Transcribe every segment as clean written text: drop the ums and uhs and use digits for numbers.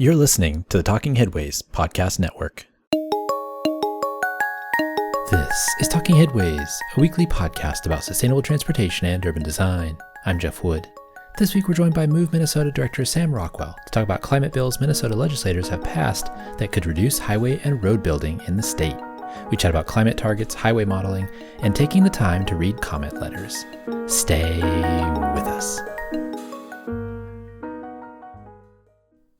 You're listening to the Talking Headways Podcast Network. This is Talking Headways, a weekly podcast about sustainable transportation and urban design. I'm Jeff Wood. This week we're joined by Move Minnesota Director Sam Rockwell to talk about climate bills Minnesota legislators have passed that could reduce highway and road building in the state. We chat about climate targets, highway modeling, and taking the time to read comment letters. Stay with us.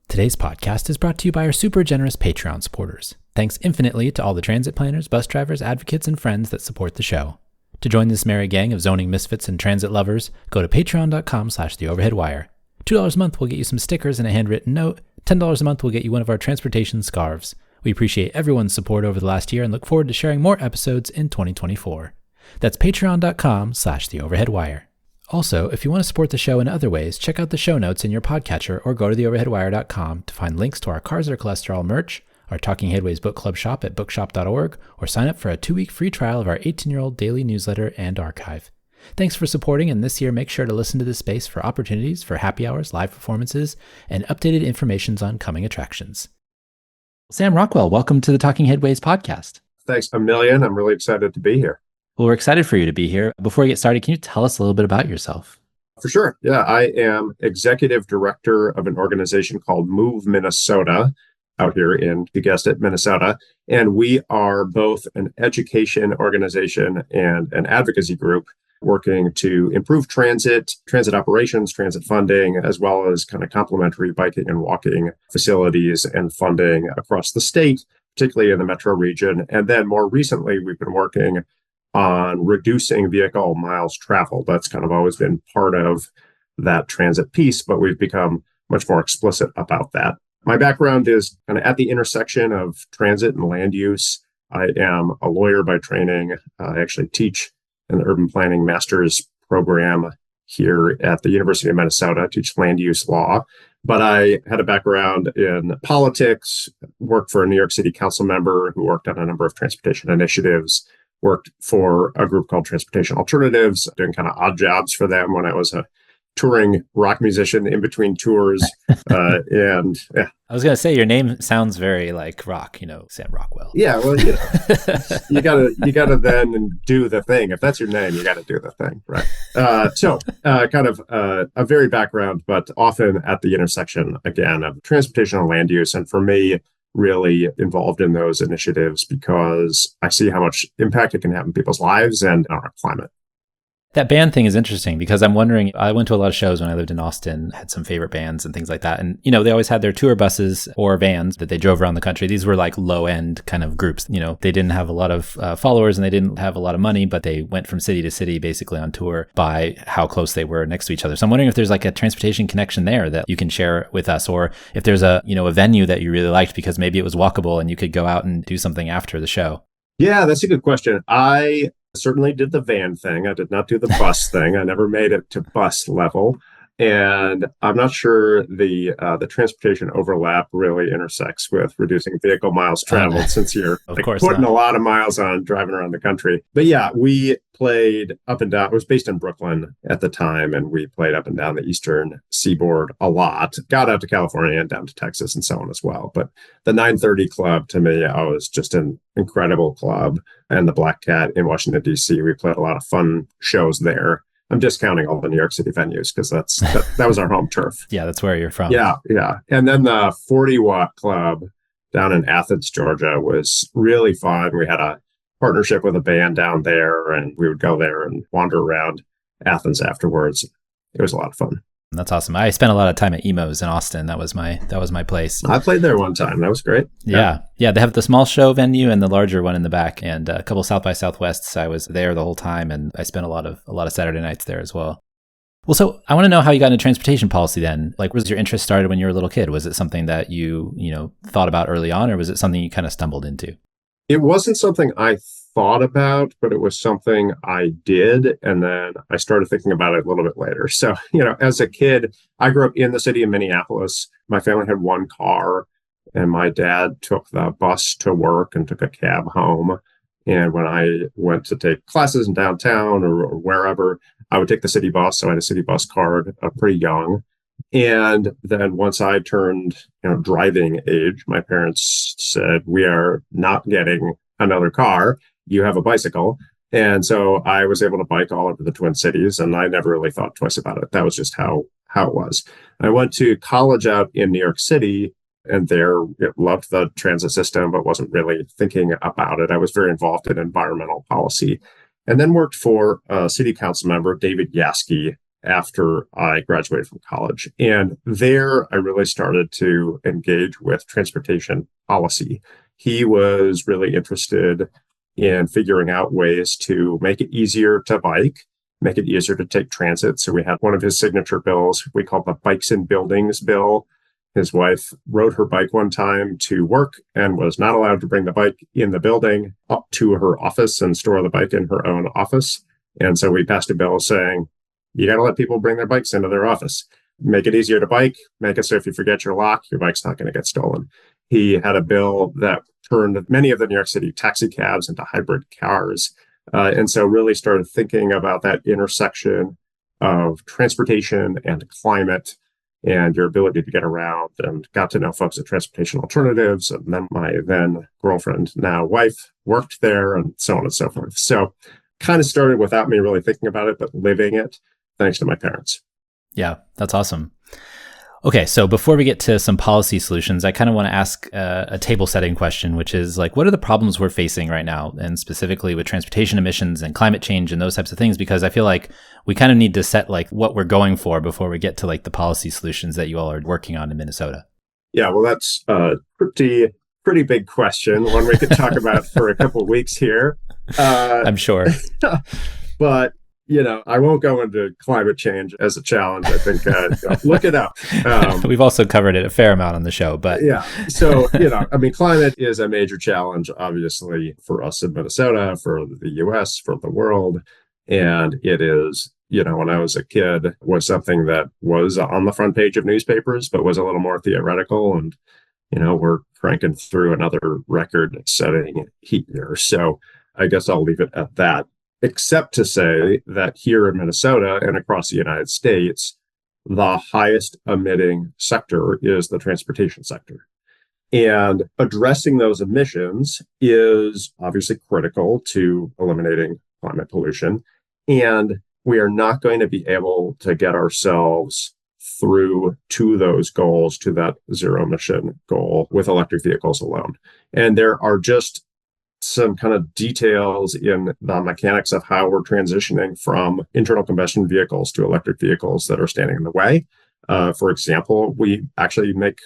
Today's podcast is brought to you by our super generous Patreon supporters. Thanks infinitely to all the transit planners, bus drivers, advocates, and friends that support the show. To join this merry gang of zoning misfits and transit lovers, go to patreon.com/theoverheadwire. $2 a month will get you some stickers and a handwritten note. $10 a month will get you one of our transportation scarves. We appreciate everyone's support over the last year and look forward to sharing more episodes in 2024. That's patreon.com/theoverheadwire. Also, if you want to support the show in other ways, check out the show notes in your podcatcher or go to theoverheadwire.com to find links to our Cars Are Cholesterol merch, our Talking Headways book club shop at bookshop.org, or sign up for a 2-week free trial of our 18-year-old daily newsletter and archive. Thanks for supporting, and this year make sure to listen to this space for opportunities for happy hours, live performances, and updated information on coming attractions. Sam Rockwell, welcome to the Talking Headways podcast. Thanks a million. I'm really excited to be here. Well, we're excited for you to be here. Before we get started, can you tell us a little bit about yourself? For sure. Yeah, I am executive director of an organization called Move Minnesota out here in, you guessed it, Minnesota. And we are both an education organization and an advocacy group working to improve transit operations, transit funding, as well as kind of complementary biking and walking facilities and funding across the state, particularly in the metro region. And then more recently, we've been working on reducing vehicle miles traveled. That's kind of always been part of that transit piece, but we've become much more explicit about that. My background is kind of at the intersection of transit and land use. I am a lawyer by training. I actually teach an urban planning master's program here at the University of Minnesota, teach land use law. But I had a background in politics, worked for a New York City council member who worked on a number of transportation initiatives, worked for a group called Transportation Alternatives, doing kind of odd jobs for them when I was a touring rock musician in between tours. And yeah. I was going to say, your name sounds very like rock, Sam Rockwell. Yeah, well, you gotta then do the thing. If that's your name, you got to do the thing, right? So kind of a very background, but often at the intersection, again, of transportation and land use. And for me, really involved in those initiatives because I see how much impact it can have in people's lives and on our climate. That band thing is interesting because I'm wondering, I went to a lot of shows when I lived in Austin, had some favorite bands and things like that. And, they always had their tour buses or vans that they drove around the country. These were like low end kind of groups. They didn't have a lot of followers and they didn't have a lot of money, but they went from city to city basically on tour by how close they were next to each other. So I'm wondering if there's like a transportation connection there that you can share with us, or if there's a venue that you really liked because maybe it was walkable and you could go out and do something after the show. Yeah, that's a good question. I certainly did the van thing. I did not do the bus thing. I never made it to bus level. And I'm not sure the transportation overlap really intersects with reducing vehicle miles traveled since you're putting a lot of miles on driving around the country. But yeah, we played up and down. It was based in Brooklyn at the time, and we played up and down the eastern seaboard a lot. Got out to California and down to Texas and so on as well. But the 930 Club, to me, was just an incredible club. And the Black Cat in Washington, D.C., we played a lot of fun shows there. I'm discounting all the New York City venues because that was our home turf. Yeah, that's where you're from. Yeah. And then the 40 Watt Club down in Athens, Georgia was really fun. We had a partnership with a band down there, and we would go there and wander around Athens afterwards. It was a lot of fun. That's awesome. I spent a lot of time at Emo's in Austin. That was my place. I played there one time. That was great. Yeah. They have the small show venue and the larger one in the back, and a couple South by Southwests. I was there the whole time, and I spent a lot of Saturday nights there as well. Well, so I want to know how you got into transportation policy then. Like, was your interest started when you were a little kid? Was it something that you thought about early on, or was it something you kind of stumbled into? It wasn't something I thought about, but it was something I did. And then I started thinking about it a little bit later. So, as a kid, I grew up in the city of Minneapolis. My family had one car, and my dad took the bus to work and took a cab home. And when I went to take classes in downtown or wherever, I would take the city bus. So I had a city bus card pretty young. And then once I turned, driving age, my parents said, we are not getting another car. You have a bicycle. And so I was able to bike all over the Twin Cities, and I never really thought twice about it. That was just how it was. I went to college out in New York City, and there loved the transit system, but wasn't really thinking about it. I was very involved in environmental policy, and then worked for city council member David Yaski after I graduated from college. And there I really started to engage with transportation policy. He was really interested in figuring out ways to make it easier to bike, make it easier to take transit. So we had one of his signature bills we called the Bikes and Buildings Bill. His wife rode her bike one time to work and was not allowed to bring the bike in the building up to her office and store the bike in her own office. And so we passed a bill saying, you got to let people bring their bikes into their office. Make it easier to bike. Make it so if you forget your lock, your bike's not going to get stolen. He had a bill that turned many of the New York City taxi cabs into hybrid cars. And so really started thinking about that intersection of transportation and climate and your ability to get around, and got to know folks at Transportation Alternatives. And then my then girlfriend, now wife, worked there, and so on and so forth. So kind of started without me really thinking about it, but living it thanks to my parents. Yeah, that's awesome. Okay, so before we get to some policy solutions, I kind of want to ask a table setting question, which is like, what are the problems we're facing right now, and specifically with transportation emissions and climate change and those types of things? Because I feel like we kind of need to set like what we're going for before we get to like the policy solutions that you all are working on in Minnesota. Yeah, well, that's a pretty big question, one we could talk about for a couple of weeks here. I'm sure. But I won't go into climate change as a challenge. I think look it up. We've also covered it a fair amount on the show, but yeah. So, climate is a major challenge, obviously, for us in Minnesota, for the US, for the world. And it is, when I was a kid, was something that was on the front page of newspapers, but was a little more theoretical. And, we're cranking through another record-setting heat year. So I guess I'll leave it at that. Except to say that here in Minnesota and across the United States, the highest emitting sector is the transportation sector. And addressing those emissions is obviously critical to eliminating climate pollution. And we are not going to be able to get ourselves through to those goals, to that zero emission goal, with electric vehicles alone. And there are just some kind of details in the mechanics of how we're transitioning from internal combustion vehicles to electric vehicles that are standing in the way. For example, we actually make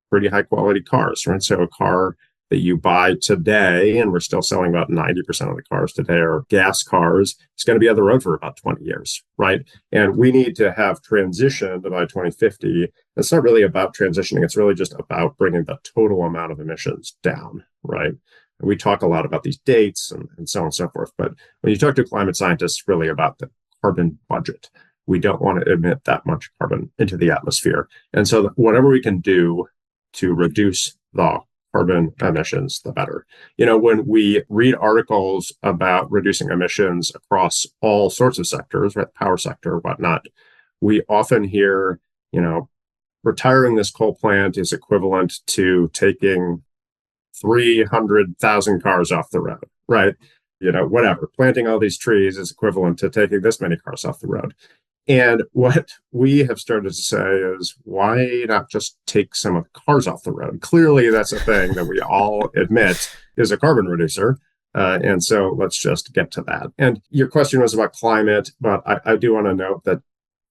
pretty high quality cars, right? So a car that you buy today, and we're still selling about 90% of the cars today are gas cars, it's going to be on the road for about 20 years, right? And we need to have transitioned by 2050. It's not really about transitioning. It's really just about bringing the total amount of emissions down, right? We talk a lot about these dates and so on and so forth. But when you talk to climate scientists, it's really about the carbon budget. We don't want to emit that much carbon into the atmosphere. And so whatever we can do to reduce the carbon emissions, the better. When we read articles about reducing emissions across all sorts of sectors, right, power sector, whatnot, we often hear, retiring this coal plant is equivalent to taking 300,000 cars off the road, right? Whatever. Planting all these trees is equivalent to taking this many cars off the road. And what we have started to say is, why not just take some of the cars off the road? Clearly, that's a thing that we all admit is a carbon reducer. And so let's just get to that. And your question was about climate, but I do want to note that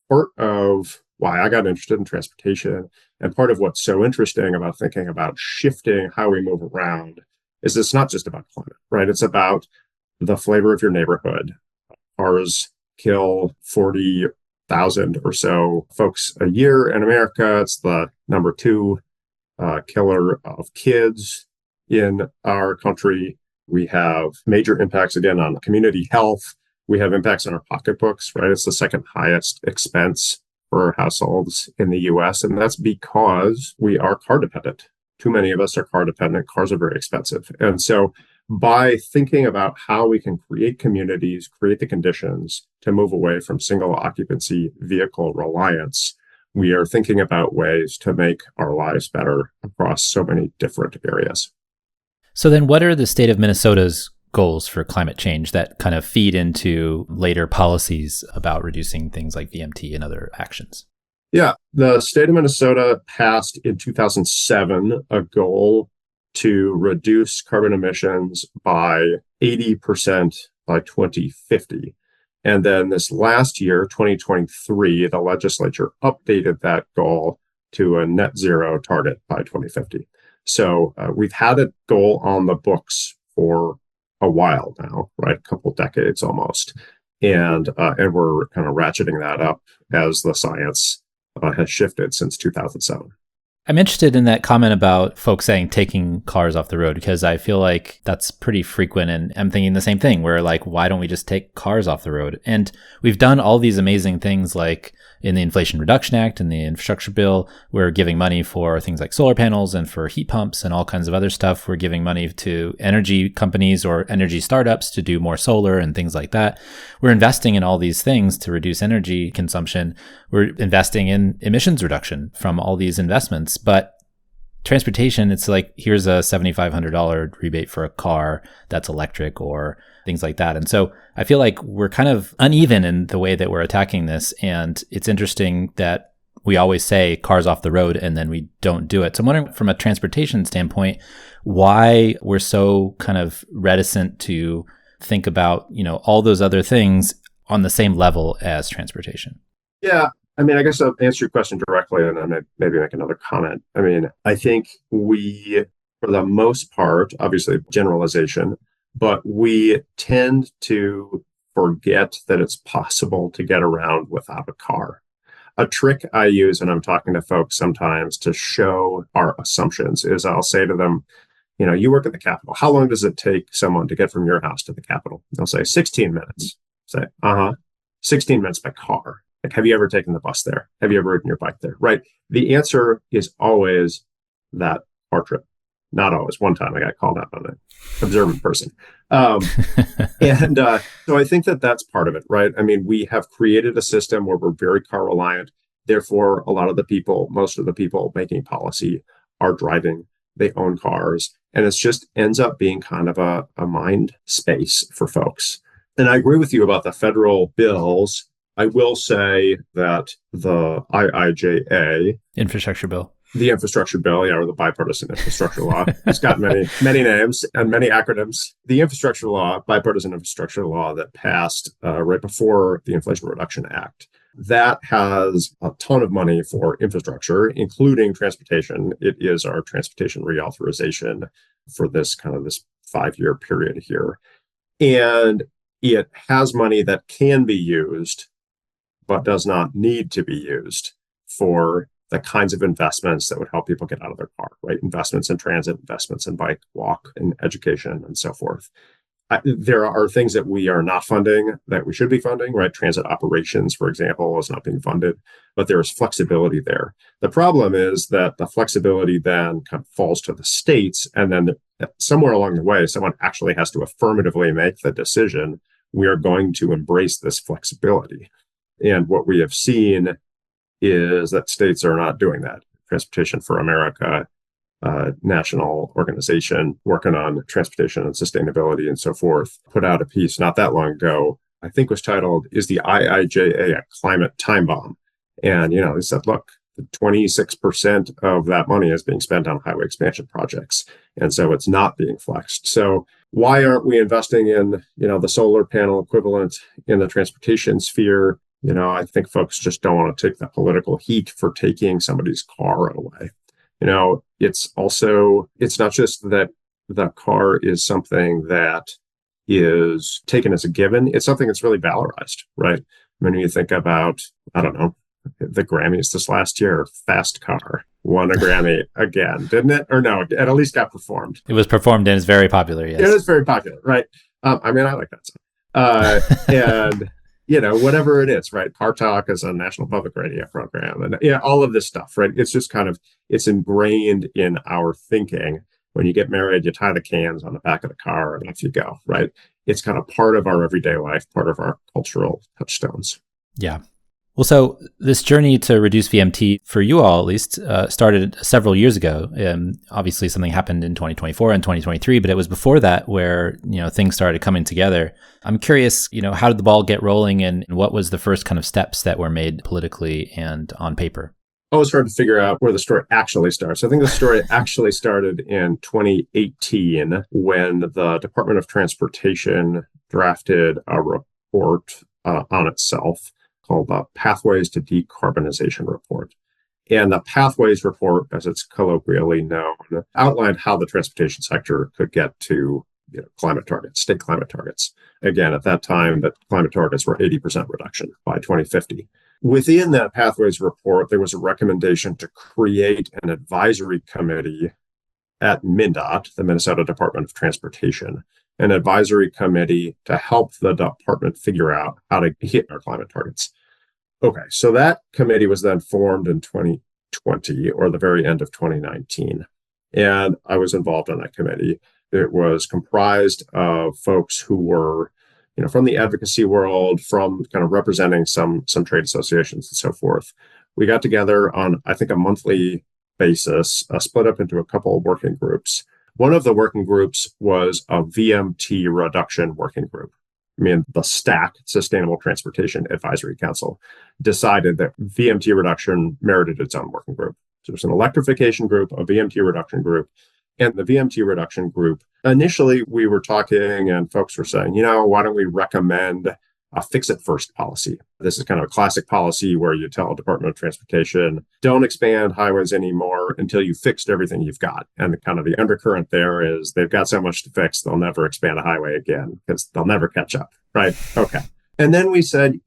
part of why I got interested in transportation, and part of what's so interesting about thinking about shifting how we move around, is it's not just about climate, right? It's about the flavor of your neighborhood. Cars kill 40,000 or so folks a year in America. It's the number 2 killer of kids in our country. We have major impacts, again, on community health. We have impacts on our pocketbooks, right? It's the second highest expense for households in the US. And that's because we are car dependent. Too many of us are car dependent. Cars are very expensive. And so by thinking about how we can create communities, create the conditions to move away from single occupancy vehicle reliance, we are thinking about ways to make our lives better across so many different areas. So then what are the state of Minnesota's goals for climate change that kind of feed into later policies about reducing things like VMT and other actions? Yeah, the state of Minnesota passed in 2007 a goal to reduce carbon emissions by 80% by 2050. And then this last year, 2023, the legislature updated that goal to a net zero target by 2050. So we've had a goal on the books for a while now, right? A couple decades almost. And we're kind of ratcheting that up as the science has shifted since 2007. I'm interested in that comment about folks saying taking cars off the road, because I feel like that's pretty frequent. And I'm thinking the same thing where like, why don't we just take cars off the road? And we've done all these amazing things like in the Inflation Reduction Act and the infrastructure bill, we're giving money for things like solar panels and for heat pumps and all kinds of other stuff. We're giving money to energy companies or energy startups to do more solar and things like that. We're investing in all these things to reduce energy consumption. We're investing in emissions reduction from all these investments. But transportation, it's like, here's a $7,500 rebate for a car that's electric or things like that. And so I feel like we're kind of uneven in the way that we're attacking this. And it's interesting that we always say cars off the road and then we don't do it. So I'm wondering from a transportation standpoint, why we're so kind of reticent to think about, all those other things on the same level as transportation. Yeah. I mean, I guess I'll answer your question directly and then maybe make another comment. I mean, I think we, for the most part, obviously generalization, but we tend to forget that it's possible to get around without a car. A trick I use when I'm talking to folks sometimes to show our assumptions is I'll say to them, you work at the Capitol. How long does it take someone to get from your house to the Capitol? They'll say 16 minutes. Say, 16 minutes by car. Like, have you ever taken the bus there? Have you ever ridden your bike there? Right. The answer is always that car trip. Not always. One time I got called out on an observant person. So I think that that's part of it, right? I mean, we have created a system where we're very car reliant. Therefore, most of the people making policy are driving. They own cars. And it just ends up being kind of a mind space for folks. And I agree with you about the federal bills. I will say that the IIJA, the infrastructure bill, or the bipartisan infrastructure law, it's got many names and many acronyms. The infrastructure law, bipartisan infrastructure law that passed right before the Inflation Reduction Act, that has a ton of money for infrastructure, including transportation. It is our transportation reauthorization for this 5-year period here. And it has money that can be used but does not need to be used for the kinds of investments that would help people get out of their car, right? Investments in transit, investments in bike, walk, and education, and so forth. There are things that we are not funding that we should be funding, right? Transit operations, for example, is not being funded, but there is flexibility there. The problem is that the flexibility then kind of falls to the states, and then somewhere along the way, someone actually has to affirmatively make the decision, we are going to embrace this flexibility. And what we have seen is that states are not doing that. Transportation for America, national organization working on transportation and sustainability and so forth, put out a piece not that long ago, I think was titled, "Is the IIJA a Climate Time Bomb?" And, they said, look, 26% of that money is being spent on highway expansion projects. And so it's not being flexed. So why aren't we investing in, the solar panel equivalent in the transportation sphere? I think folks just don't want to take the political heat for taking somebody's car away. It's not just that the car is something that is taken as a given. It's something that's really valorized, right? When you think about, I don't know, the Grammys this last year, Fast Car won a Grammy again, didn't it? Or no, it at least got performed. It was performed and it's very popular, yes. It is very popular, right? I like that song. And whatever it is, right? Car Talk is a national public radio program and all of this stuff, right? It's just it's ingrained in our thinking. When you get married, you tie the cans on the back of the car and off you go, right? It's kind of part of our everyday life, part of our cultural touchstones. Yeah. Well, so this journey to reduce VMT for you all, at least, started several years ago. Obviously, something happened in 2024 and 2023, but it was before that where things started coming together. I'm curious, how did the ball get rolling, and what was the first kind of steps that were made politically and on paper? Always hard to figure out where the story actually starts. I think the story actually started in 2018 when the Department of Transportation drafted a report on itself called the Pathways to Decarbonization Report. And the Pathways Report, as it's colloquially known, outlined how the transportation sector could get to climate targets, state climate targets. Again, at that time, the climate targets were 80% reduction by 2050. Within that Pathways Report, there was a recommendation to create an advisory committee at MnDOT, the Minnesota Department of Transportation, an advisory committee to help the department figure out how to hit our climate targets. Okay, so that committee was then formed in 2020 or the very end of 2019. And I was involved in that committee. It was comprised of folks who were, from the advocacy world, from kind of representing some trade associations and so forth. We got together on, I think, a monthly basis, split up into a couple of working groups. One of the working groups was a VMT reduction working group. The STAC, Sustainable Transportation Advisory Council, decided that VMT reduction merited its own working group. So there's an electrification group, a VMT reduction group, and the VMT reduction group. Initially, we were talking and folks were saying, why don't we recommend a fix-it-first policy? This is kind of a classic policy where you tell a Department of Transportation, don't expand highways anymore until you've fixed everything you've got. And kind of the undercurrent there is they've got so much to fix, they'll never expand a highway again because they'll never catch up, right? Okay. And then we said,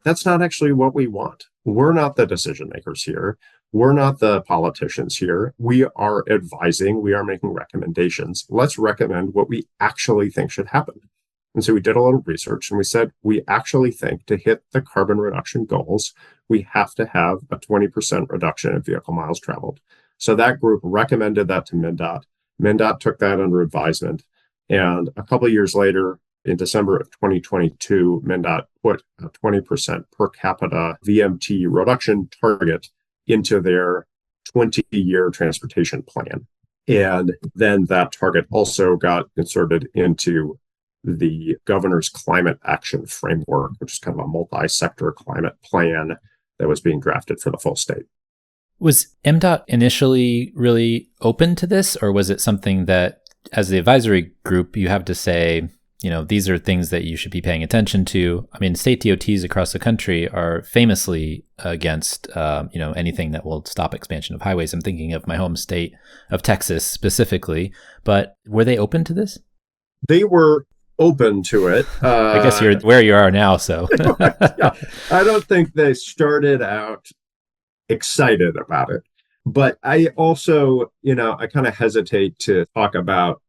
that's not actually what we want. We're not the decision makers here. We're not the politicians here. We are advising, we are making recommendations. Let's recommend what we actually think should happen. And so we did a little research and we said, we actually think to hit the carbon reduction goals, we have to have a 20% reduction in vehicle miles traveled. So that group recommended that to MnDOT. MnDOT took that under advisement. And a couple of years later, in December of 2022, MnDOT put a 20% per capita VMT reduction target into their 20-year transportation plan. And then that target also got inserted into the governor's climate action framework, which is kind of a multi-sector climate plan that was being drafted for the full state. Was MDOT initially really open to this, or was it something that, as the advisory group, you have to say, these are things that you should be paying attention to? State DOTs across the country are famously against, anything that will stop expansion of highways. I'm thinking of my home state of Texas specifically, but were they open to this? They were open to it. I guess you're where you are now, so. Yeah. I don't think they started out excited about it. But I also, I kind of hesitate to talk about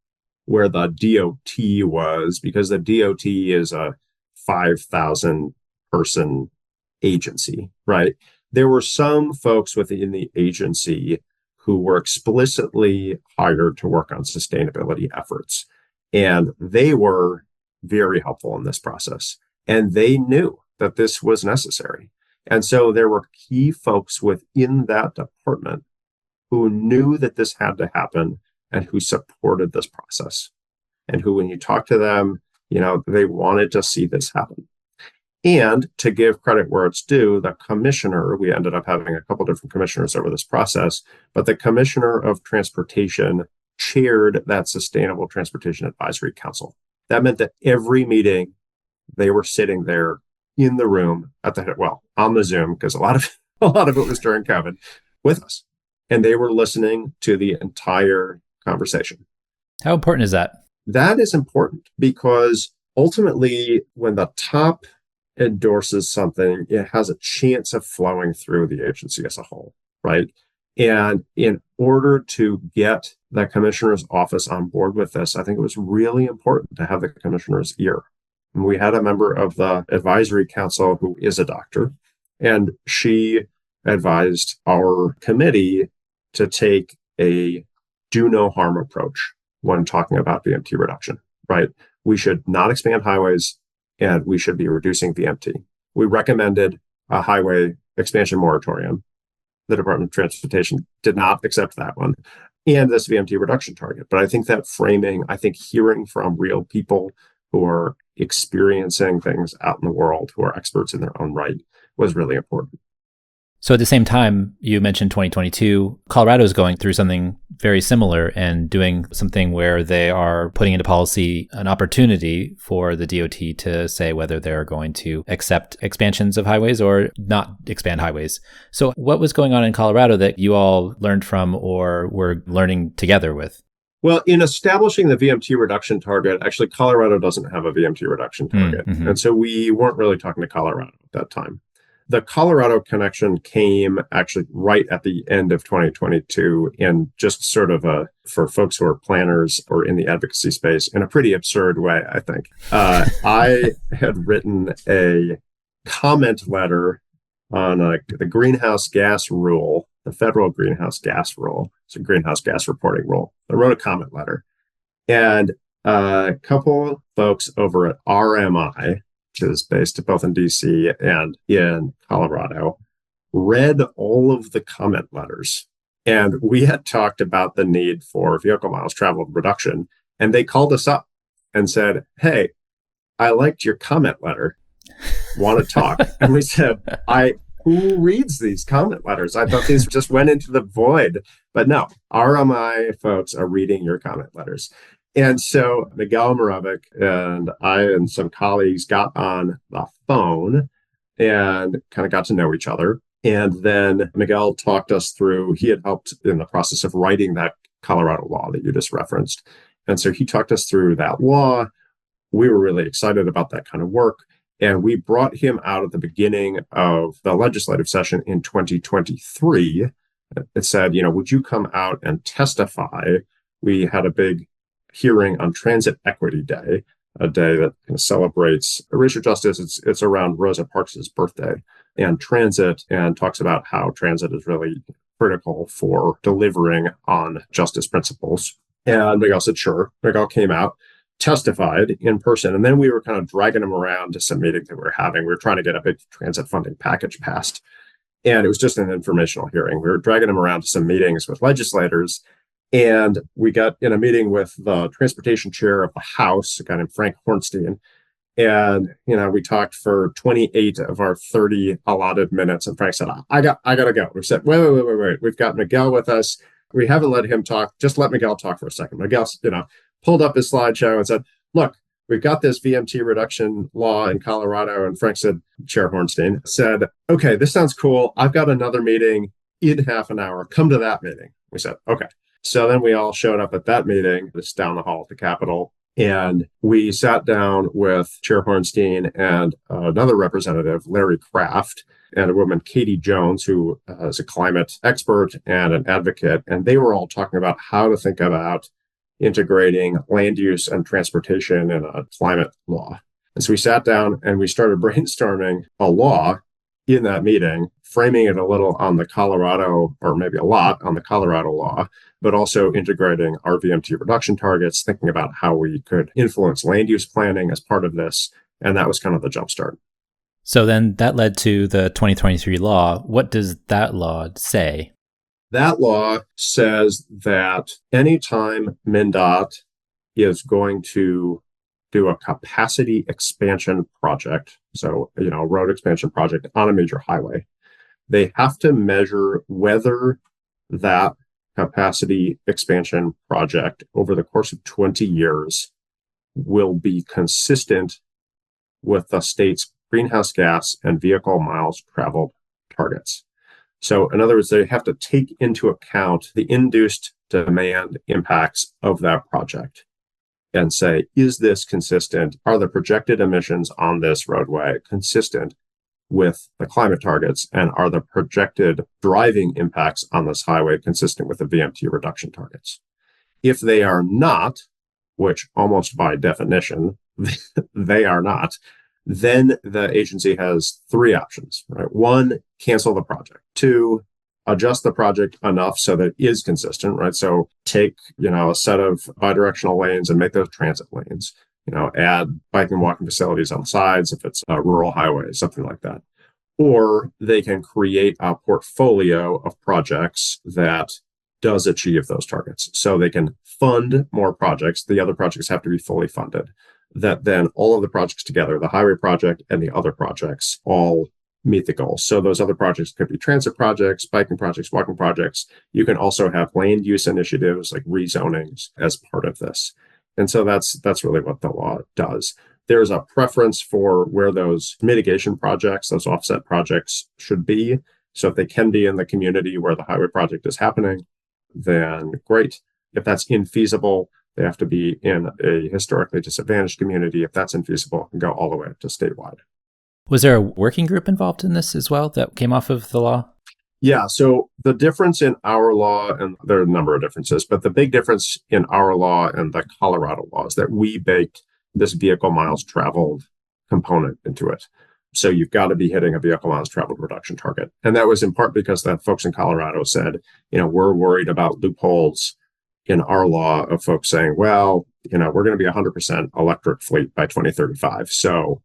where the DOT was, because the DOT is a 5,000 person agency, right? There were some folks within the agency who were explicitly hired to work on sustainability efforts. And they were very helpful in this process. And they knew that this was necessary. And so there were key folks within that department who knew that this had to happen and who supported this process. And who, when you talk to them, they wanted to see this happen. And to give credit where it's due, the commissioner, we ended up having a couple different commissioners over this process, but the commissioner of transportation chaired that Sustainable Transportation Advisory Council. That meant that every meeting they were sitting there in the room on the Zoom, because a lot of it was during COVID, with us. And they were listening to the entire conversation. How important is that? That is important because ultimately, when the top endorses something, it has a chance of flowing through the agency as a whole, right? And in order to get the commissioner's office on board with this, I think it was really important to have the commissioner's ear. And we had a member of the advisory council who is a doctor, and she advised our committee to take a do no harm approach when talking about VMT reduction, right? We should not expand highways and we should be reducing VMT. We recommended a highway expansion moratorium. The Department of Transportation did not accept that one, and this VMT reduction target. But I think that framing, I think hearing from real people who are experiencing things out in the world, who are experts in their own right, was really important. So at the same time, you mentioned 2022, Colorado is going through something very similar and doing something where they are putting into policy an opportunity for the DOT to say whether they're going to accept expansions of highways or not expand highways. So what was going on in Colorado that you all learned from or were learning together with? Well, in establishing the VMT reduction target, actually, Colorado doesn't have a VMT reduction target. Mm-hmm. And so we weren't really talking to Colorado at that time. The Colorado connection came actually right at the end of 2022 in just sort of for folks who are planners or in the advocacy space, in a pretty absurd way, I think. I had written a comment letter on the greenhouse gas rule, the federal greenhouse gas rule. It's a greenhouse gas reporting rule. I wrote a comment letter. And a couple folks over at RMI, is based both in DC and in Colorado, read all of the comment letters. And we had talked about the need for vehicle miles traveled reduction. And they called us up and said, "Hey, I liked your comment letter. Want to talk?" And we said, who reads these comment letters? I thought these just went into the void. But no, RMI folks are reading your comment letters. And so Miguel Moravic and I and some colleagues got on the phone and kind of got to know each other. And then Miguel talked us through, he had helped in the process of writing that Colorado law that you just referenced. And so he talked us through that law. We were really excited about that kind of work. And we brought him out at the beginning of the legislative session in 2023. It said, would you come out and testify? We had a big hearing on Transit Equity Day, a day that kind of celebrates racial justice. It's around Rosa Parks' birthday and transit, and talks about how transit is really critical for delivering on justice principles. And Miguel said, sure. Miguel came out, testified in person, and then we were kind of dragging him around to some meetings that we were having. We were trying to get a big transit funding package passed. And it was just an informational hearing. We were dragging him around to some meetings with legislators. And we got in a meeting with the transportation chair of the House, a guy named Frank Hornstein. And, we talked for 28 of our 30 allotted minutes. And Frank said, I got to go. We said, wait. We've got Miguel with us. We haven't let him talk. Just let Miguel talk for a second. Miguel, pulled up his slideshow and said, look, we've got this VMT reduction law in Colorado. And Frank said, Chair Hornstein said, okay, this sounds cool. I've got another meeting in half an hour. Come to that meeting. We said, okay. So then we all showed up at that meeting, just down the hall at the Capitol, and we sat down with Chair Hornstein and another representative, Larry Kraft, and a woman, Katie Jones, who is a climate expert and an advocate. And they were all talking about how to think about integrating land use and transportation in a climate law. And so we sat down and we started brainstorming a law in that meeting, framing it a little on the Colorado, or maybe a lot on the Colorado law, but also integrating our VMT reduction targets, thinking about how we could influence land use planning as part of this. And that was kind of the jumpstart. So then that led to the 2023 law. What does that law say? That law says that anytime MnDOT is going to do a capacity expansion project, so, a road expansion project on a major highway, they have to measure whether that capacity expansion project over the course of 20 years will be consistent with the state's greenhouse gas and vehicle miles traveled targets. So in other words, they have to take into account the induced demand impacts of that project and say, is this consistent? Are the projected emissions on this roadway consistent with the climate targets? And are the projected driving impacts on this highway consistent with the VMT reduction targets? If they are not, which almost by definition, they are not, then the agency has three options, right? One, cancel the project. Two, adjust the project enough so that it is consistent, right? So take, a set of bidirectional lanes and make those transit lanes, add bike and walking facilities on the sides if it's a rural highway, something like that. or they can create a portfolio of projects that does achieve those targets. So they can fund more projects. The other projects have to be fully funded. That then all of the projects together, the highway project and the other projects, all meet the goals. So those other projects could be transit projects, biking projects, walking projects. You can also have land use initiatives like rezonings as part of this. And so that's really what the law does. There's a preference for where those mitigation projects, those offset projects should be. So if they can be in the community where the highway project is happening, then great. If that's infeasible, they have to be in a historically disadvantaged community. If that's infeasible, it can go all the way up to statewide. Was there a working group involved in this as well that came off of the law? Yeah, so the difference in our law, and there are a number of differences, but the big difference in our law and the Colorado law is that we baked this vehicle miles traveled component into it. So you've got to be hitting a vehicle miles traveled reduction target. And that was in part because the folks in Colorado said, we're worried about loopholes in our law of folks saying, well, we're going to be 100% electric fleet by 2035. So,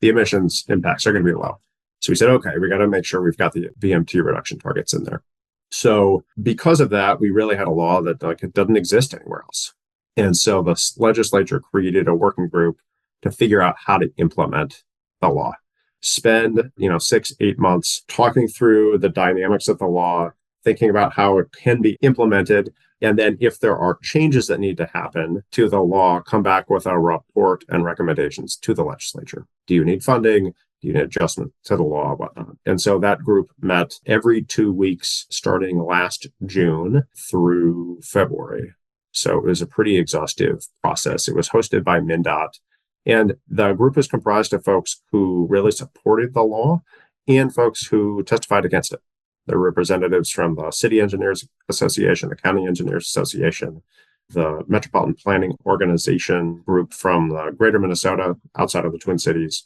the emissions impacts are going to be low. So we said, okay, we got to make sure we've got the VMT reduction targets in there. So because of that, we really had a law that it doesn't exist anywhere else. And so the legislature created a working group to figure out how to implement the law. Spend, 6-8 months talking through the dynamics of the law, thinking about how it can be implemented. And then if there are changes that need to happen to the law, come back with a report and recommendations to the legislature. Do you need funding? Do you need adjustment to the law, whatnot? And so that group met every 2 weeks starting last June through February. So it was a pretty exhaustive process. It was hosted by MnDOT. And the group is comprised of folks who really supported the law and folks who testified against it. There were representatives from the City Engineers Association, the County Engineers Association, the Metropolitan Planning Organization group from Greater Minnesota, outside of the Twin Cities,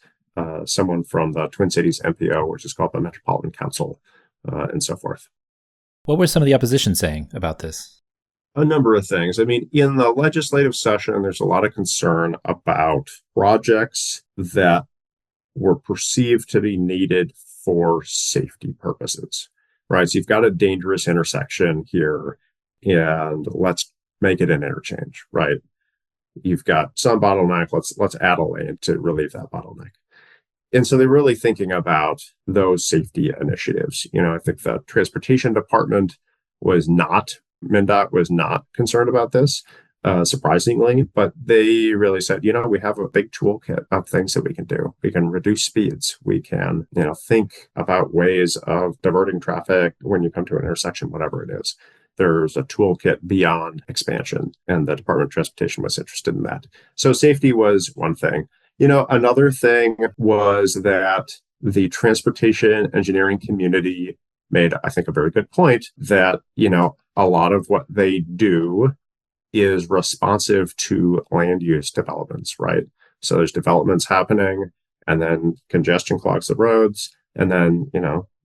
someone from the Twin Cities MPO, which is called the Metropolitan Council, and so forth. What were some of the opposition saying about this? A number of things. I mean, in the legislative session, there's a lot of concern about projects that were perceived to be needed for safety purposes, right? So you've got a dangerous intersection here, and let's make it an interchange, right? You've got some bottleneck. Let's add a lane to relieve that bottleneck. And so they're really thinking about those safety initiatives. I think the transportation department MnDOT was not concerned about this, surprisingly, but they really said, we have a big toolkit of things that we can do. We can reduce speeds. We can, think about ways of diverting traffic when you come to an intersection, whatever it is. There's a toolkit beyond expansion, and the Department of Transportation was interested in that. So safety was one thing. Another thing was that the transportation engineering community made, I think, a very good point that, a lot of what they do is responsive to land use developments, right? So there's developments happening, and then congestion clogs the roads. And then,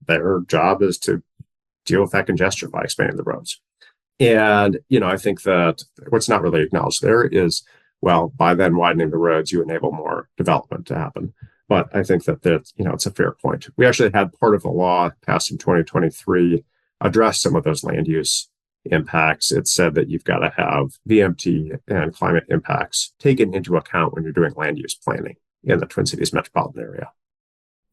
their job is to deal with that congestion by expanding the roads. And, I think that what's not really acknowledged there is, well, by then widening the roads, you enable more development to happen. But I think that it's a fair point. We actually had part of the law passed in 2023 address some of those land use impacts. It said that you've got to have VMT and climate impacts taken into account when you're doing land use planning in the Twin Cities metropolitan area.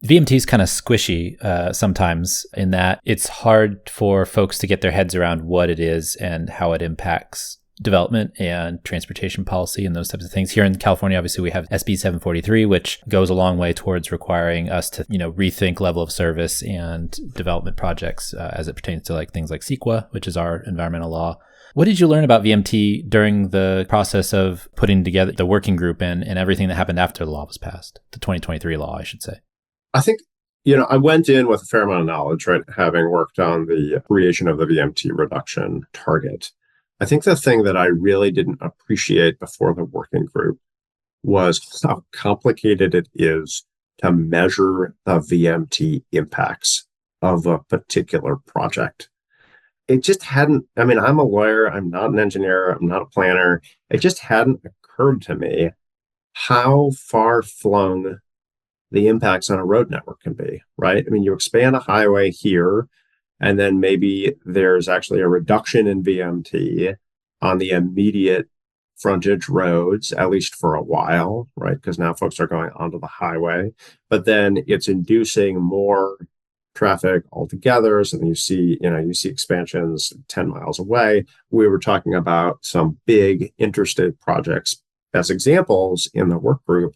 VMT is kind of squishy sometimes in that it's hard for folks to get their heads around what it is and how it impacts development and transportation policy and those types of things. Here in California, obviously, we have SB 743, which goes a long way towards requiring us to, rethink level of service and development projects as it pertains to things like CEQA, which is our environmental law. What did you learn about VMT during the process of putting together the working group and everything that happened after the law was passed, the 2023 law, I should say? I think, I went in with a fair amount of knowledge, right, having worked on the creation of the VMT reduction target. I think the thing that I really didn't appreciate before the working group was how complicated it is to measure the VMT impacts of a particular project. It just hadn't, I'm a lawyer, I'm not an engineer, I'm not a planner. It just hadn't occurred to me how far-flung the impacts on a road network can be, right? I mean, you expand a highway here, and then maybe there's actually a reduction in VMT on the immediate frontage roads, at least for a while, right? Because now folks are going onto the highway, but then it's inducing more traffic altogether. So then you see expansions 10 miles away. We were talking about some big interstate projects as examples in the work group.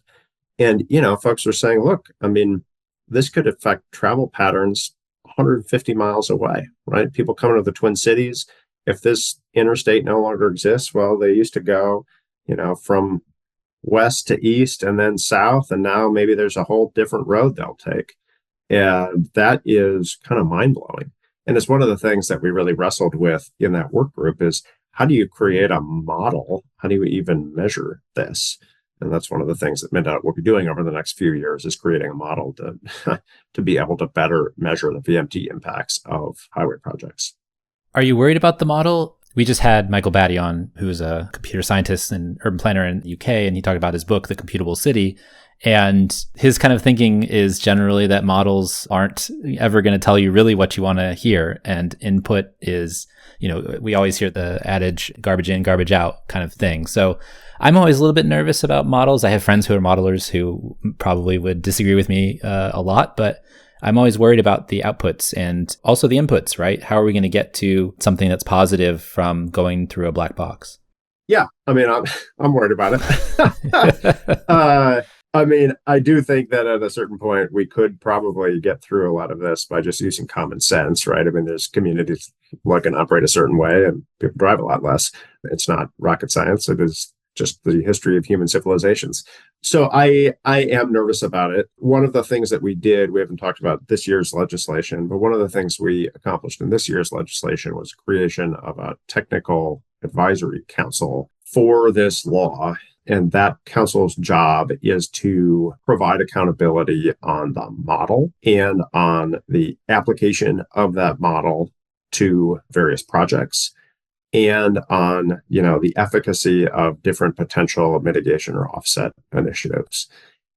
And, folks are saying, look, I mean, this could affect travel patterns 150 miles away, right? People coming to the Twin Cities, if this interstate no longer exists, well, they used to go, from west to east and then south, and now maybe there's a whole different road they'll take. And that is kind of mind-blowing. And it's one of the things that we really wrestled with in that work group is how do you create a model? How do you even measure this? And that's one of the things that Midnight will be doing over the next few years is creating a model to, to be able to better measure the VMT impacts of highway projects. Are you worried about the model? We just had Michael Batty on, who's a computer scientist and urban planner in the UK, and he talked about his book, The Computable City. And his kind of thinking is generally that models aren't ever going to tell you really what you want to hear. And input is, we always hear the adage, garbage in, garbage out kind of thing. So I'm always a little bit nervous about models. I have friends who are modelers who probably would disagree with me a lot, but I'm always worried about the outputs and also the inputs, right? How are we going to get to something that's positive from going through a black box? Yeah, I mean, I'm worried about it. I mean, I do think that at a certain point, we could probably get through a lot of this by just using common sense, right? I mean, there's communities that can operate a certain way and people drive a lot less. It's not rocket science. It is just the history of human civilizations. So I am nervous about it. One of the things that we haven't talked about this year's legislation, but one of the things we accomplished in this year's legislation was creation of a technical advisory council for this law. And that council's job is to provide accountability on the model and on the application of that model to various projects and on, the efficacy of different potential mitigation or offset initiatives.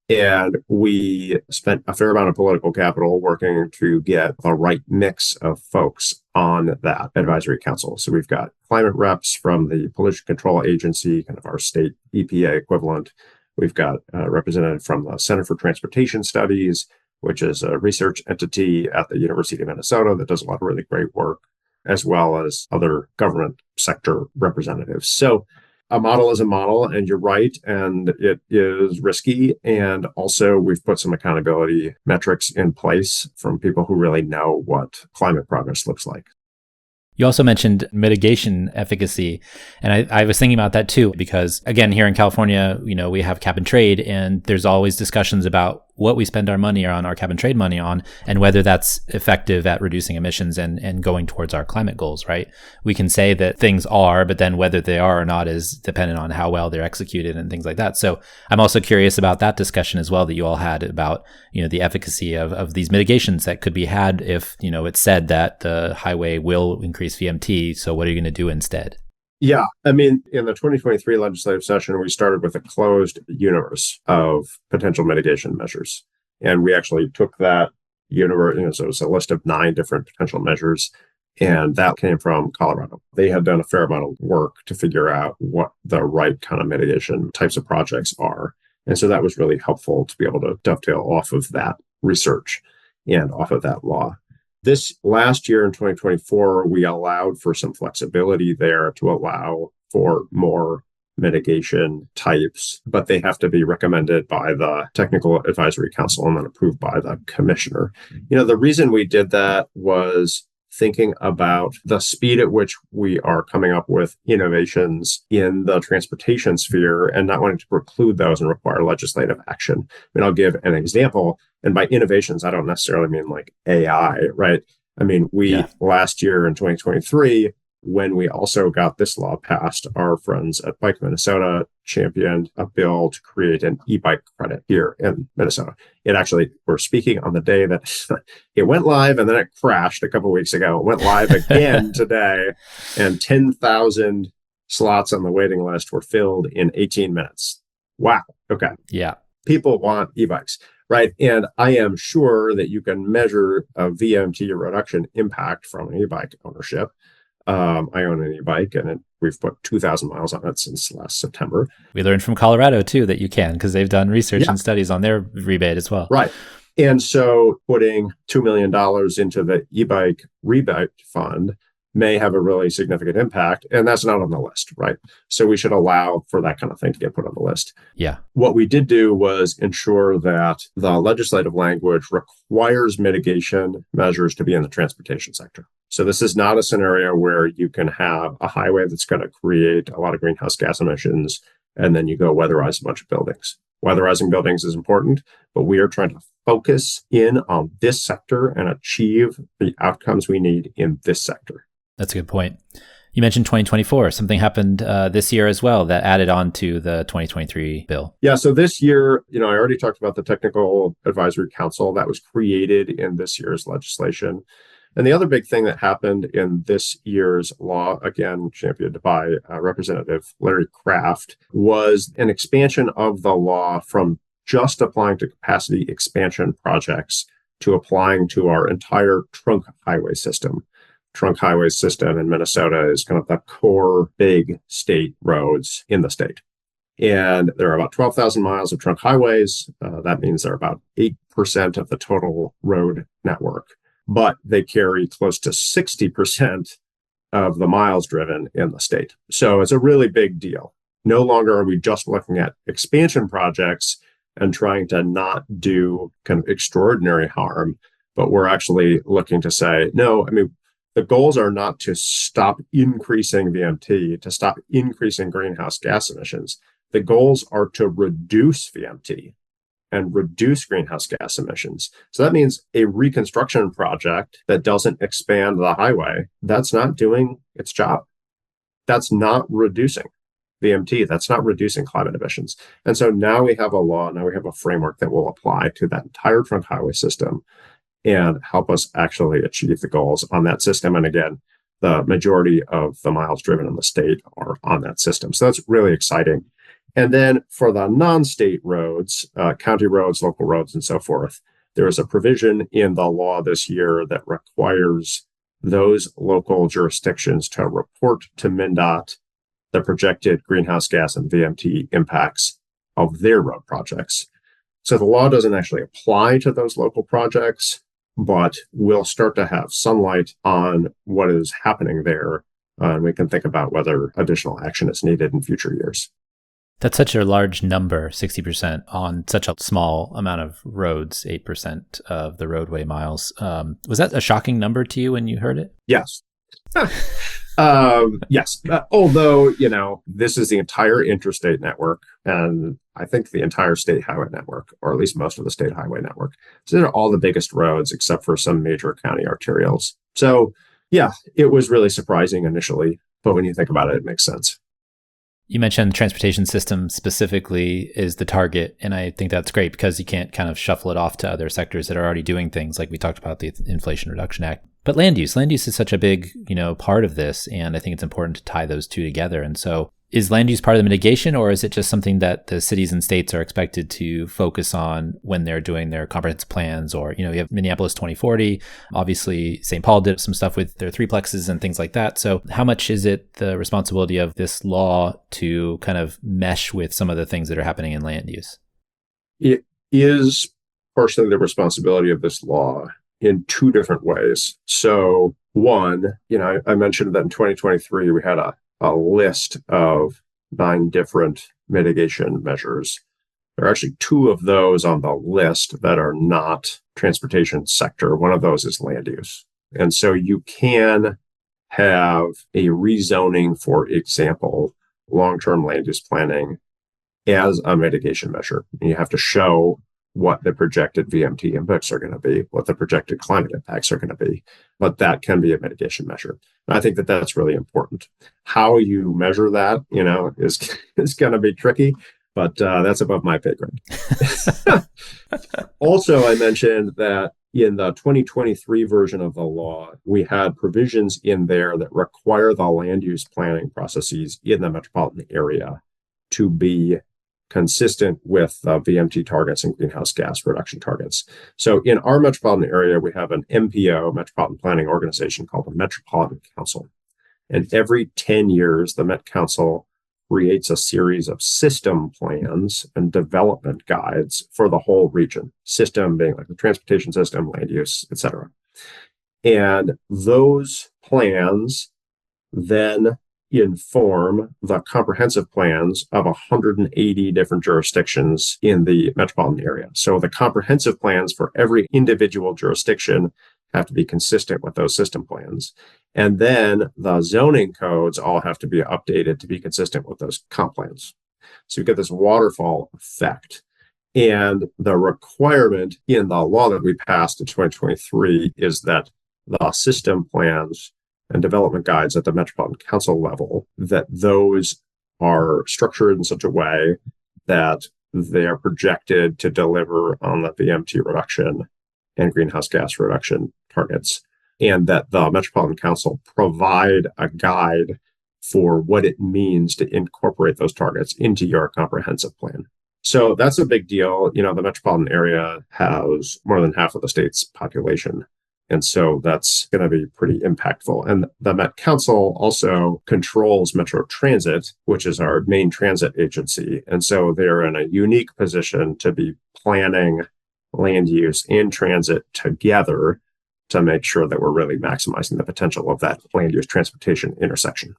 And we spent a fair amount of political capital working to get the right mix of folks on that advisory council. So we've got climate reps from the Pollution Control Agency, kind of our state EPA equivalent. We've got a representative from the Center for Transportation Studies, which is a research entity at the University of Minnesota that does a lot of really great work, as well as other government sector representatives. So a model is a model, and you're right, and it is risky. And also, we've put some accountability metrics in place from people who really know what climate progress looks like. You also mentioned mitigation efficacy. And I was thinking about that too, because again, here in California, we have cap and trade, and there's always discussions about what we spend our money on, our cap and trade money on, and whether that's effective at reducing emissions and going towards our climate goals, right? We can say that things are, but then whether they are or not is dependent on how well they're executed and things like that. So I'm also curious about that discussion as well that you all had about, the efficacy of these mitigations that could be had if, it's said that the highway will increase VMT. So what are you going to do instead? Yeah, I mean, in the 2023 legislative session, we started with a closed universe of potential mitigation measures. And we actually took that universe, so it was a list of 9 different potential measures, and that came from Colorado. They had done a fair amount of work to figure out what the right kind of mitigation types of projects are. And so that was really helpful to be able to dovetail off of that research and off of that law. This last year in 2024, we allowed for some flexibility there to allow for more mitigation types, but they have to be recommended by the Technical Advisory Council and then approved by the commissioner. The reason we did that was thinking about the speed at which we are coming up with innovations in the transportation sphere and not wanting to preclude those and require legislative action. I mean, I'll give an example. And by innovations, I don't necessarily mean like AI, right? I mean, last year in 2023, when we also got this law passed, our friends at Bike Minnesota championed a bill to create an e-bike credit here in Minnesota. It actually, we're speaking on the day that it went live and then it crashed a couple of weeks ago. It went live again today, and 10,000 slots on the waiting list were filled in 18 minutes. Wow. Okay. Yeah. People want e-bikes, right? And I am sure that you can measure a VMT reduction impact from an e-bike ownership. I own an e-bike and we've put 2,000 miles on it since last September. We learned from Colorado too that you can, because they've done research and studies on their rebate as well. Right. And so putting $2 million into the e-bike rebate fund may have a really significant impact. And that's not on the list, right? So we should allow for that kind of thing to get put on the list. Yeah. What we did do was ensure that the legislative language requires mitigation measures to be in the transportation sector. So this is not a scenario where you can have a highway that's going to create a lot of greenhouse gas emissions and then you go weatherize a bunch of buildings. Weatherizing buildings is important, but we are trying to focus in on this sector and achieve the outcomes we need in this sector. That's a good point. You mentioned 2024. Something happened this year as well that added on to the 2023 bill. Yeah, so this year, I already talked about the Technical Advisory Council that was created in this year's legislation. And the other big thing that happened in this year's law, again, championed by Representative Larry Kraft, was an expansion of the law from just applying to capacity expansion projects to applying to our entire trunk highway system. Trunk highway system in Minnesota is kind of the core big state roads in the state. And there are about 12,000 miles of trunk highways. That means they're about 8% of the total road network, but they carry close to 60% of the miles driven in the state. So it's a really big deal. No longer are we just looking at expansion projects and trying to not do kind of extraordinary harm, but we're actually looking to say, no, the goals are not to stop increasing VMT, to stop increasing greenhouse gas emissions. The goals are to reduce VMT and reduce greenhouse gas emissions. So that means a reconstruction project that doesn't expand the highway, that's not doing its job. That's not reducing VMT. That's not reducing climate emissions. And so now we have a law, now we have a framework that will apply to that entire trunk highway system and help us actually achieve the goals on that system. And again, the majority of the miles driven in the state are on that system. So that's really exciting. And then for the non-state roads, county roads, local roads, and so forth, there is a provision in the law this year that requires those local jurisdictions to report to MnDOT the projected greenhouse gas and VMT impacts of their road projects. So the law doesn't actually apply to those local projects, but we'll start to have sunlight on what is happening there. And we can think about whether additional action is needed in future years. That's such a large number, 60% on such a small amount of roads, 8% of the roadway miles. Was that a shocking number to you when you heard it? Yes. Yes. Although, this is the entire interstate network and I think the entire state highway network, or at least most of the state highway network. So they're all the biggest roads except for some major county arterials. So yeah, it was really surprising initially, but when you think about it, it makes sense. You mentioned the transportation system specifically is the target, and I think that's great because you can't kind of shuffle it off to other sectors that are already doing things like we talked about the Inflation Reduction Act. But land use is such a big, part of this, and I think it's important to tie those two together. And so is land use part of the mitigation, or is it just something that the cities and states are expected to focus on when they're doing their comprehensive plans? Or, you have Minneapolis 2040. Obviously, St. Paul did some stuff with their threeplexes and things like that. So how much is it the responsibility of this law to kind of mesh with some of the things that are happening in land use? It is partially the responsibility of this law in two different ways. So one, I mentioned that in 2023, we had a list of 9 different mitigation measures. There are actually 2 of those on the list that are not transportation sector. One of those is land use. And so you can have a rezoning, for example, long-term land use planning as a mitigation measure. And you have to show what the projected VMT impacts are going to be, what the projected climate impacts are going to be. But that can be a mitigation measure. And I think that that's really important. How you measure that, is going to be tricky, but that's above my pay grade. Also, I mentioned that in the 2023 version of the law, we had provisions in there that require the land use planning processes in the metropolitan area to be consistent with VMT targets and greenhouse gas reduction targets. So in our metropolitan area, we have an MPO, Metropolitan Planning Organization, called the Metropolitan Council. And every 10 years, the Met Council creates a series of system plans and development guides for the whole region. System being like the transportation system, land use, et cetera. And those plans then inform the comprehensive plans of 180 different jurisdictions in the metropolitan area. So the comprehensive plans for every individual jurisdiction have to be consistent with those system plans. And then the zoning codes all have to be updated to be consistent with those comp plans. So you get this waterfall effect. And the requirement in the law that we passed in 2023 is that the system plans and development guides at the Metropolitan Council level, that those are structured in such a way that they are projected to deliver on the VMT reduction and greenhouse gas reduction targets, and that the Metropolitan Council provide a guide for what it means to incorporate those targets into your comprehensive plan. So that's a big deal. You know, the metropolitan area has more than half of the state's population. And so that's going to be pretty impactful. And the Met Council also controls Metro Transit, which is our main transit agency. And so they're in a unique position to be planning land use and transit together to make sure that we're really maximizing the potential of that land use transportation intersection.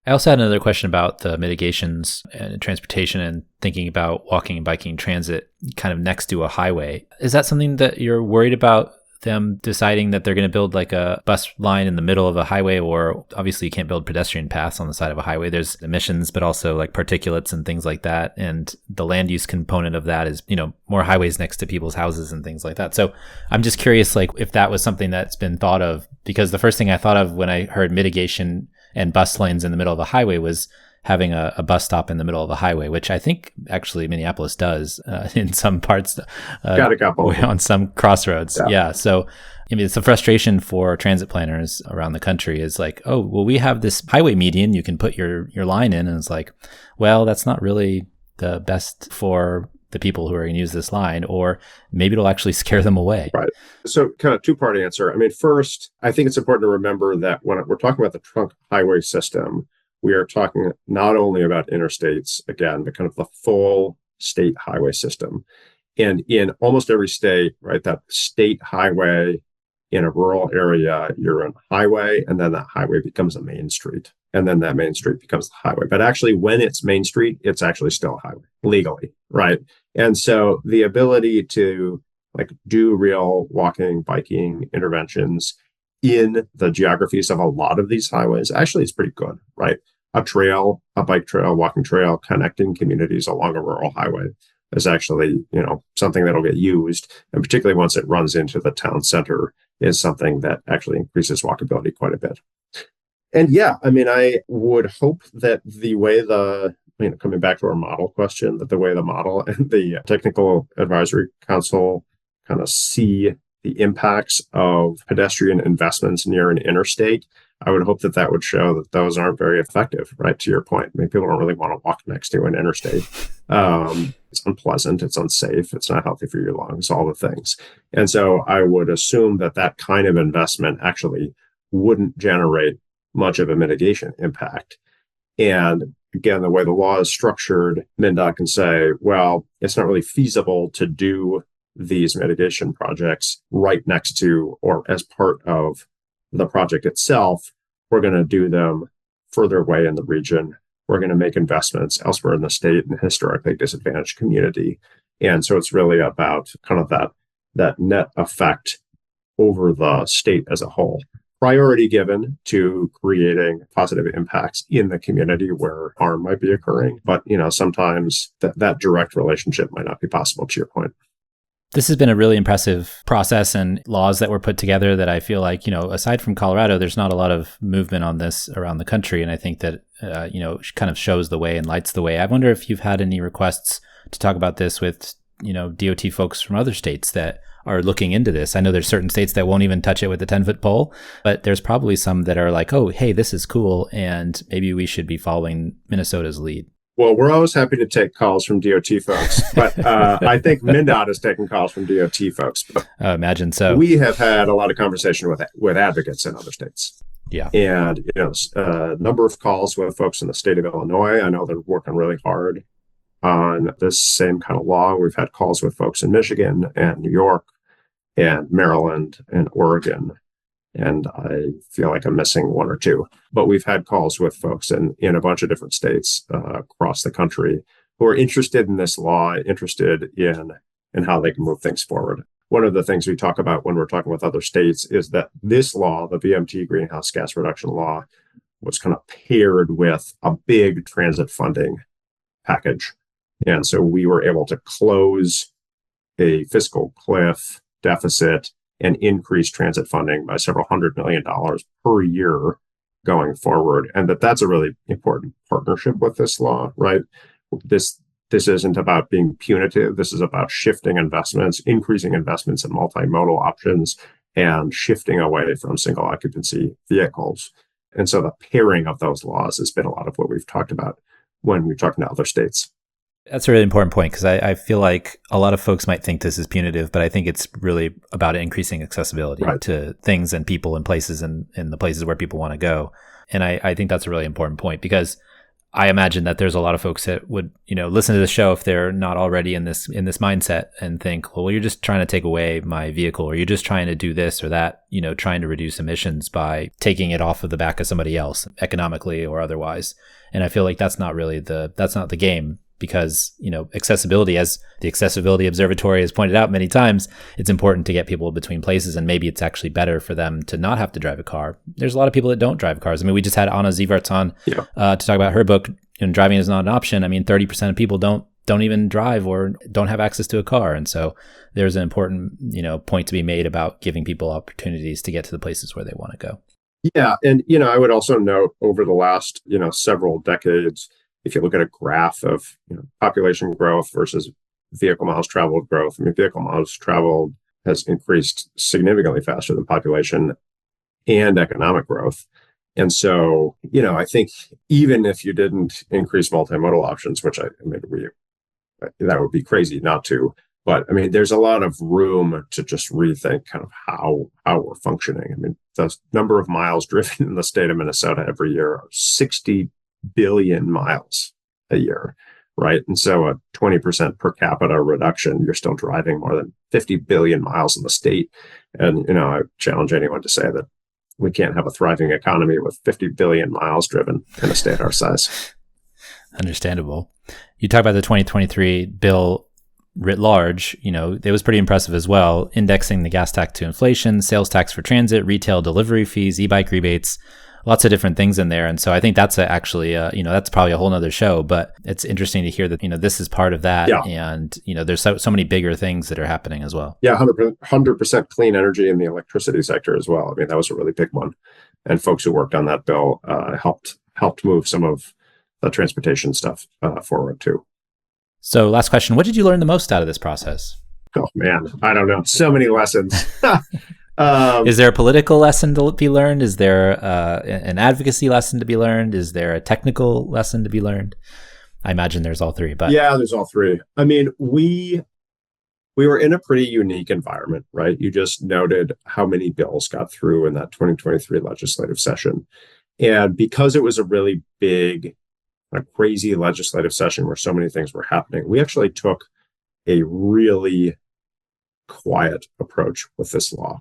I also had another question about the mitigations and transportation and thinking about walking and biking transit kind of next to a highway. Is that something that you're worried about, them deciding that they're going to build like a bus line in the middle of a highway? Or obviously you can't build pedestrian paths on the side of a highway. There's emissions, but also like particulates and things like that. And the land use component of that is, you know, more highways next to people's houses and things like that. So I'm just curious, like if that was something that's been thought of, because the first thing I thought of when I heard mitigation and bus lanes in the middle of a highway was having a bus stop in the middle of a highway, which I think actually Minneapolis does in some parts, Got a couple on some crossroads. Yeah. So, I mean, it's a frustration for transit planners around the country is like, oh, well, we have this highway median, you can put your line in. And it's like, well, that's not really the best for the people who are going to use this line, or maybe it'll actually scare them away. Right. So kind of two-part answer. I mean, first, I think it's important to remember that when we're talking about the trunk highway system, we are talking not only about interstates, again, but kind of the full state highway system. And in almost every state, right, that state highway in a rural area, you're on a highway, and then that highway becomes a main street. And then that main street becomes the highway. But actually, when it's Main Street, it's actually still a highway legally, right? And so the ability to like do real walking, biking interventions in the geographies of a lot of these highways actually is pretty good, right? A trail, a bike trail, walking trail, connecting communities along a rural highway is actually, you know, something that'll get used. And particularly once it runs into the town center is something that actually increases walkability quite a bit. And yeah, I mean, I would hope that the way coming back to our model question, that the way the model and the Technical Advisory Council kind of see the impacts of pedestrian investments near an interstate, I would hope that that would show that those aren't very effective, right? To your point, I mean, people don't really want to walk next to an interstate. It's unpleasant, it's unsafe, it's not healthy for your lungs, all the things. And so I would assume that that kind of investment actually wouldn't generate much of a mitigation impact. And again, the way the law is structured, MnDOT can say, well, it's not really feasible to do these mitigation projects right next to or as part of the project itself. We're going to do them further away in the region. We're going to make investments elsewhere in the state in a historically disadvantaged community. And so it's really about kind of that net effect over the state as a whole. Priority given to creating positive impacts in the community where harm might be occurring. But, you know, sometimes that direct relationship might not be possible, to your point. This has been a really impressive process and laws that were put together that I feel like, you know, aside from Colorado, there's not a lot of movement on this around the country. And I think that, kind of shows the way and lights the way. I wonder if you've had any requests to talk about this with, you know, DOT folks from other states that are looking into this. I know there's certain states that won't even touch it with a 10-foot pole, but there's probably some that are like, oh, hey, this is cool, and maybe we should be following Minnesota's lead. Well, we're always happy to take calls from DOT folks, but I think MnDOT is taking calls from DOT folks. But Imagine so. we have had a lot of conversation with advocates in other states. Yeah. And, a number of calls with folks in the state of Illinois. I know they're working really hard on this same kind of law. We've had calls with folks in Michigan and New York and Maryland and Oregon. And I feel like I'm missing one or two. But we've had calls with folks in a bunch of different states across the country who are interested in this law, interested in how they can move things forward. One of the things we talk about when we're talking with other states is that this law, the VMT greenhouse gas reduction law, was kind of paired with a big transit funding package. And so we were able to close a fiscal cliff deficit and increase transit funding by several $100 million per year going forward. And that's a really important partnership with this law, right? This isn't about being punitive. This is about shifting investments, increasing investments in multimodal options, and shifting away from single occupancy vehicles. And so the pairing of those laws has been a lot of what we've talked about when we're talking to other states. That's a really important point, because I feel like a lot of folks might think this is punitive, but I think it's really about increasing accessibility to things and people and places and the places where people want to go. And I think that's a really important point, because I imagine that there's a lot of folks that would, listen to the show if they're not already in this mindset and think, well, you're just trying to take away my vehicle, or you're just trying to do this or that, trying to reduce emissions by taking it off of the back of somebody else economically or otherwise. And I feel like that's not the game. Because, accessibility, as the Accessibility Observatory has pointed out many times, it's important to get people between places, and maybe it's actually better for them to not have to drive a car. There's a lot of people that don't drive cars. I mean, we just had Anna Zievarts on to talk about her book, Driving is Not an Option. I mean, 30% of people don't even drive or don't have access to a car. And so there's an important, point to be made about giving people opportunities to get to the places where they want to go. Yeah. And, I would also note over the last, several decades, if you look at a graph of population growth versus vehicle miles traveled growth, I mean, vehicle miles traveled has increased significantly faster than population and economic growth. And so, I think even if you didn't increase multimodal options, which that would be crazy not to, but I mean, there's a lot of room to just rethink kind of how we're functioning. I mean, the number of miles driven in the state of Minnesota every year are 60 billion miles a year, right? And so a 20% per capita reduction, you're still driving more than 50 billion miles in the state. And, I challenge anyone to say that we can't have a thriving economy with 50 billion miles driven in a state our size. Understandable. You talk about the 2023 bill writ large, it was pretty impressive as well. Indexing the gas tax to inflation, sales tax for transit, retail delivery fees, e-bike rebates, lots of different things in there. And so I think that's actually, that's probably a whole nother show, but it's interesting to hear that, this is part of that. Yeah. And, there's so many bigger things that are happening as well. Yeah, 100% clean energy in the electricity sector as well. I mean, that was a really big one. And folks who worked on that bill helped move some of the transportation stuff forward too. So last question, what did you learn the most out of this process? Oh, man, I don't know. So many lessons. Is there a political lesson to be learned? Is there an advocacy lesson to be learned? Is there a technical lesson to be learned? I imagine there's all three. But yeah, there's all three. I mean, we were in a pretty unique environment, right? You just noted how many bills got through in that 2023 legislative session. And because it was a really big, crazy legislative session where so many things were happening, we actually took a really quiet approach with this law.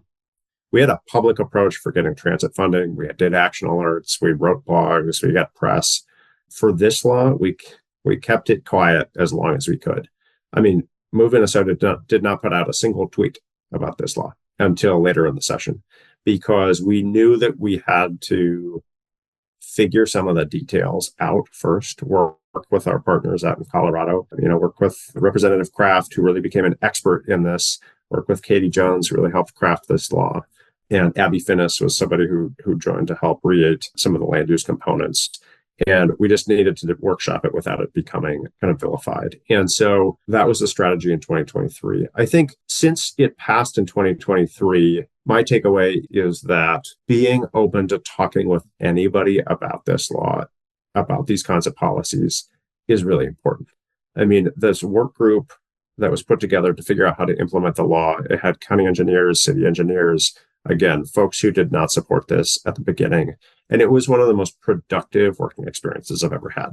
We had a public approach for getting transit funding. We did action alerts. We wrote blogs. We got press. For this law, we kept it quiet as long as we could. I mean, Move Minnesota did not put out a single tweet about this law until later in the session, because we knew that we had to figure some of the details out first, work with our partners out in Colorado, work with Representative Kraft, who really became an expert in this, work with Katie Jones, who really helped craft this law. And Abby Finnis was somebody who joined to help create some of the land use components. And we just needed to workshop it without it becoming kind of vilified. And so that was the strategy in 2023. I think since it passed in 2023, my takeaway is that being open to talking with anybody about this law, about these kinds of policies, is really important. I mean, this work group that was put together to figure out how to implement the law, it had county engineers, city engineers, again, folks who did not support this at the beginning. And it was one of the most productive working experiences I've ever had.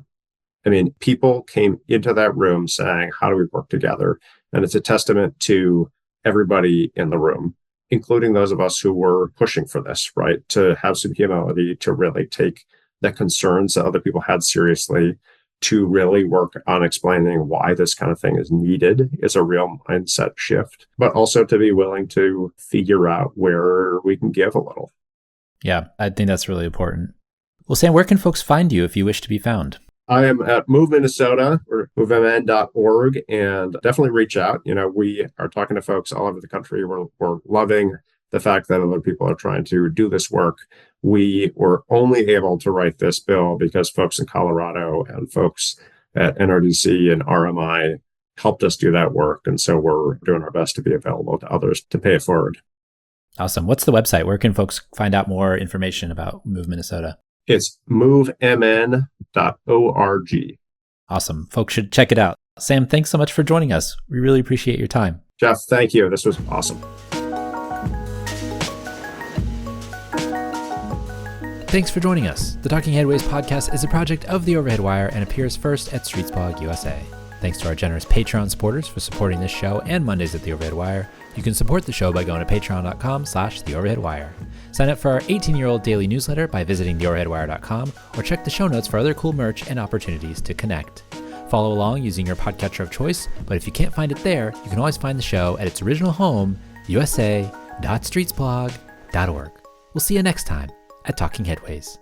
I mean, people came into that room saying, how do we work together? And it's a testament to everybody in the room, including those of us who were pushing for this, right? To have some humility, to really take the concerns that other people had seriously, to really work on explaining why this kind of thing is needed is a real mindset shift, but also to be willing to figure out where we can give a little. Yeah, I think that's really important. Well, Sam, where can folks find you if you wish to be found? I am at Move Minnesota or movemn.org, and definitely reach out. We are talking to folks all over the country. We're loving the fact that other people are trying to do this work. We were only able to write this bill because folks in Colorado and folks at NRDC and RMI helped us do that work. And so we're doing our best to be available to others to pay it forward. Awesome. What's the website? Where can folks find out more information about Move Minnesota? It's movemn.org. Awesome. Folks should check it out. Sam, thanks so much for joining us. We really appreciate your time. Jeff, thank you. This was awesome. Thanks for joining us. The Talking Headways podcast is a project of The Overhead Wire and appears first at Streetsblog USA. Thanks to our generous Patreon supporters for supporting this show and Mondays at The Overhead Wire. You can support the show by going to patreon.com/TheOverheadWire. Sign up for our 18-year-old daily newsletter by visiting TheOverheadWire.com or check the show notes for other cool merch and opportunities to connect. Follow along using your podcatcher of choice, but if you can't find it there, you can always find the show at its original home, usa.streetsblog.org. We'll see you next time at Talking Headways.